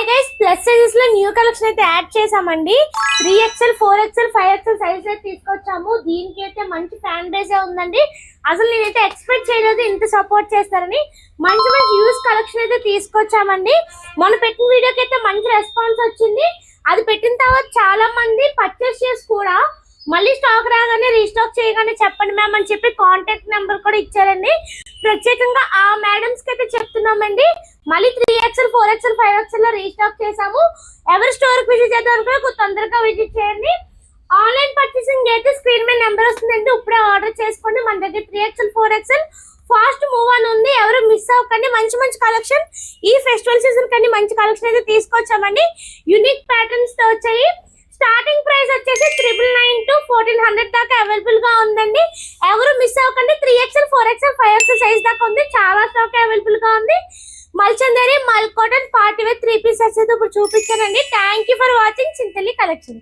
Hi guys, plus sizes లో new collection అయితే add చేసామండి. 3XL 4XL 5XL సైజ్ అయితే తీసుకొచ్చాము. దీనికి అయితే మంచి ఫ్యాన్ బేస్ ఉందండి. అసలు నేనైతే ఎక్స్పెక్ట్ చేయలేదు ఇంత సపోర్ట్ చేస్తారని. మంచి మంచి యూస్ కలెక్షన్ అయితే తీసుకొచ్చామండి. మొన్న పెట్టిన వీడియోకి అయితే మంచి రెస్పాన్స్ వచ్చింది. అది పెట్టిన తర్వాత చాలా మంది పర్చేస్ చేసి కూడా మళ్ళీ స్టాక్ రాగానే రీస్టాక్ చేయగానే చెప్పండి మ్యామ్ అని చెప్పి కాంటాక్ట్ నెంబర్ కూడా ఇచ్చారండి. ప్రత్యేకంగా ఆ మేడమ్స్ కి అయితే చెప్తున్నామండి. మళ్ళీ 3XL 4XL 5XL లో రీస్టాక్ చేసాము. ఎవరు స్టోర్ కి విజిట్ చేద్దాం తొందరగా విజిట్ చేయండి. ఆన్లైన్ పర్చేసింగ్ అయితే స్క్రీన్ మీద నెంబర్ వస్తుందండి. ఇప్పుడే ఆర్డర్ చేసుకోండి. మన దగ్గర 3XL 4XL ఫాస్ట్ మూవ్ అని ఉంది. ఎవరు మిస్ అవ్వకండి. మంచి మంచి కలెక్షన్ ఈ ఫెస్టివల్ సీజన్ కండి మంచి కలెక్షన్ అయితే తీసుకొచ్చామండి. యూనిక్ ప్యాటర్న్స్ తో వచ్చాయి. స్టార్టింగ్ ప్రైస్ వచ్చేసి 999 to 1400 దాకా అవైలబుల్ గా ఉందండి. ఎవరు మిస్ అవ్వకండి. 3XL 4XL 5XL సైజ్ దాకా ఉంది. చాలా స్టాక్ అవైలబుల్ గా ఉంది. మల్చందరి మల్ కాటన్ పార్టీ వేర్ 3 పీసెస్ అయితే ఇప్పుడు చూపించానండి. Thank you for watching Chintalli collection.